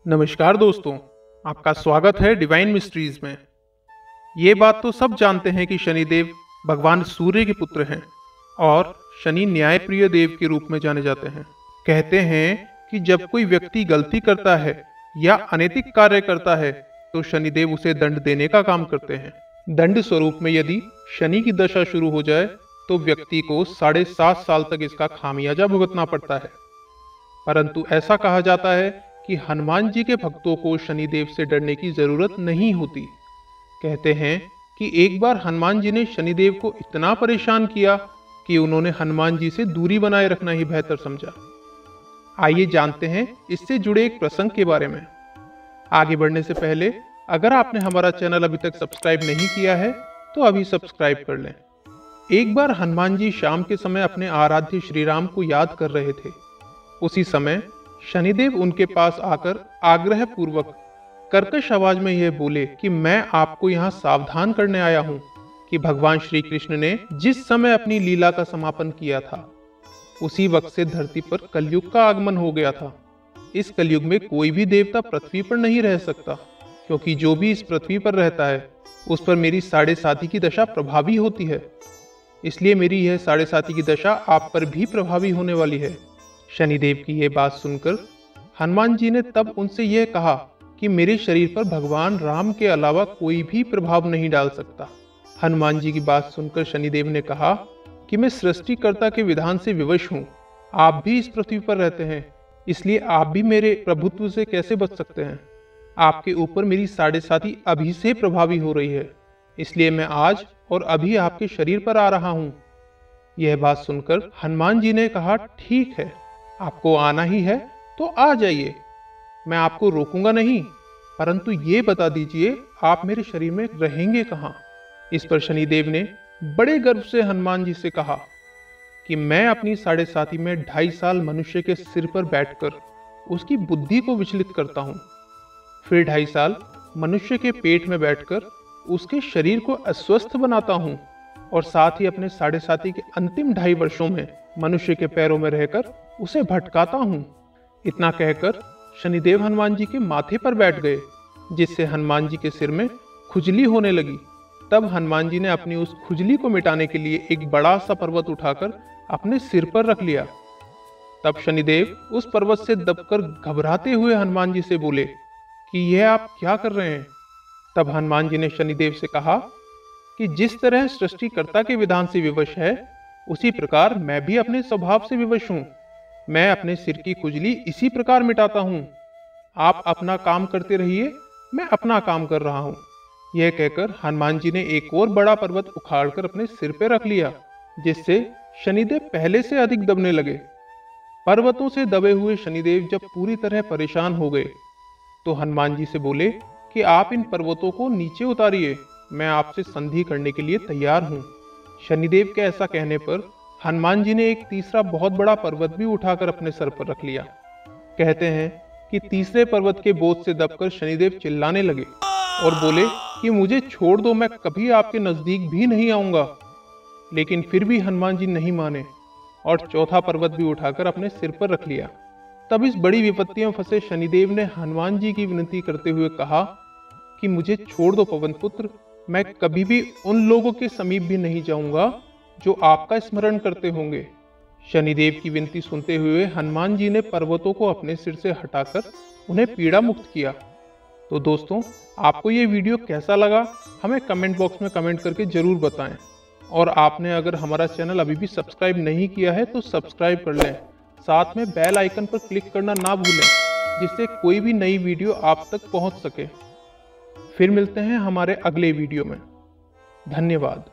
नमस्कार दोस्तों, आपका स्वागत है डिवाइन मिस्ट्रीज में। ये बात तो सब जानते हैं कि शनिदेव भगवान सूर्य के पुत्र हैं और शनि न्यायप्रिय देव के रूप में जाने जाते हैं। कहते हैं कि जब कोई व्यक्ति गलती करता है या अनैतिक कार्य करता है तो शनिदेव उसे दंड देने का काम करते हैं। दंड स्वरूप में यदि शनि की दशा शुरू हो जाए तो व्यक्ति को 7.5 साल तक इसका खामियाजा भुगतना पड़ता है। परंतु ऐसा कहा जाता है कि हनुमान जी के भक्तों को शनिदेव से डरने की जरूरत नहीं होती। कहते हैं कि एक बार हनुमान जी ने शनिदेव को इतना परेशान किया कि उन्होंने हनुमान जी से दूरी बनाए रखना ही बेहतर समझा। आइए जानते हैं इससे जुड़े एक प्रसंग के बारे में। आगे बढ़ने से पहले अगर आपने हमारा चैनल अभी तक सब्सक्राइब नहीं किया है तो अभी सब्सक्राइब कर लें। एक बार हनुमान जी शाम के समय अपने आराध्य श्री राम को याद कर रहे थे। उसी समय शनिदेव उनके पास आकर आग्रह पूर्वक कर्कश आवाज में यह बोले कि मैं आपको यहाँ सावधान करने आया हूँ कि भगवान श्री कृष्ण ने जिस समय अपनी लीला का समापन किया था उसी वक्त से धरती पर कलयुग का आगमन हो गया था। इस कलयुग में कोई भी देवता पृथ्वी पर नहीं रह सकता, क्योंकि जो भी इस पृथ्वी पर रहता है उस पर मेरी 7.5 की दशा प्रभावी होती है। इसलिए मेरी यह 7.5 की दशा आप पर भी प्रभावी होने वाली है। शनिदेव की यह बात सुनकर हनुमान जी ने तब उनसे यह कहा कि मेरे शरीर पर भगवान राम के अलावा कोई भी प्रभाव नहीं डाल सकता। हनुमान जी की बात सुनकर शनिदेव ने कहा कि मैं सृष्टिकर्ता के विधान से विवश हूँ। आप भी इस पृथ्वी पर रहते हैं, इसलिए आप भी मेरे प्रभुत्व से कैसे बच सकते हैं। आपके ऊपर मेरी 7.5 अभी से प्रभावी हो रही है, इसलिए मैं आज और अभी आपके शरीर पर आ रहा हूँ। यह बात सुनकर हनुमान जी ने कहा, ठीक है, आपको आना ही है तो आ जाइए, मैं आपको रोकूंगा नहीं, परंतु ये बता दीजिए आप मेरे शरीर में रहेंगे कहाँ। इस पर शनिदेव ने बड़े गर्व से हनुमान जी से कहा कि मैं अपनी 7.5 में 2.5 साल मनुष्य के सिर पर बैठकर उसकी बुद्धि को विचलित करता हूँ, फिर 2.5 साल मनुष्य के पेट में बैठकर उसके शरीर को अस्वस्थ बनाता हूँ और साथ ही अपने 7.5 के अंतिम 2.5 वर्षों में मनुष्य के पैरों में रहकर उसे भटकाता हूँ। इतना कहकर शनिदेव हनुमान जी के माथे पर बैठ गए, जिससे हनुमान जी के सिर में खुजली होने लगी। तब हनुमान जी ने अपनी उस खुजली को मिटाने के लिए एक बड़ा सा पर्वत उठाकर अपने सिर पर रख लिया। तब शनिदेव उस पर्वत से दबकर घबराते हुए हनुमान जी से बोले कि यह आप क्या कर रहे हैं। तब हनुमान जी ने शनिदेव से कहा कि जिस तरह सृष्टिकर्ता के विधान से विवश है, उसी प्रकार मैं भी अपने स्वभाव से विवश हूँ। मैं अपने सिर की खुजली इसी प्रकार मिटाता हूँ। आप अपना काम करते रहिए, मैं अपना काम कर रहा हूँ। यह कहकर हनुमान जी ने एक और बड़ा पर्वत उखाड़कर अपने सिर पर रख लिया, जिससे शनिदेव पहले से अधिक दबने लगे। पर्वतों से दबे हुए शनिदेव जब पूरी तरह परेशान हो गए तो हनुमान जी से बोले कि आप इन पर्वतों को नीचे उतारिए, मैं आपसे संधि करने के लिए तैयार हूँ। शनिदेव के ऐसा कहने पर हनुमान जी ने एक तीसरा बहुत बड़ा पर्वत भी उठाकर अपने सर पर रख लिया। कहते हैं कि तीसरे पर्वत के बोझ से दबकर शनिदेव चिल्लाने लगे और बोले कि मुझे छोड़ दो, मैं कभी आपके नजदीक भी नहीं आऊंगा। लेकिन फिर भी हनुमान जी नहीं माने और चौथा पर्वत भी उठाकर अपने सिर पर रख लिया। तब इस बड़ी विपत्ति में फंसे शनिदेव ने हनुमान जी की विनती करते हुए कहा कि मुझे छोड़ दो पवन पुत्र, मैं कभी भी उन लोगों के समीप भी नहीं जाऊंगा जो आपका स्मरण करते होंगे। शनिदेव की विनती सुनते हुए हनुमान जी ने पर्वतों को अपने सिर से हटाकर उन्हें पीड़ा मुक्त किया। तो दोस्तों, आपको ये वीडियो कैसा लगा हमें कमेंट बॉक्स में कमेंट करके जरूर बताएं। और आपने अगर हमारा चैनल अभी भी सब्सक्राइब नहीं किया है तो सब्सक्राइब कर लें, साथ में बेल आइकन पर क्लिक करना ना भूलें, जिससे कोई भी नई वीडियो आप तक पहुंच सके। फिर मिलते हैं हमारे अगले वीडियो में। धन्यवाद।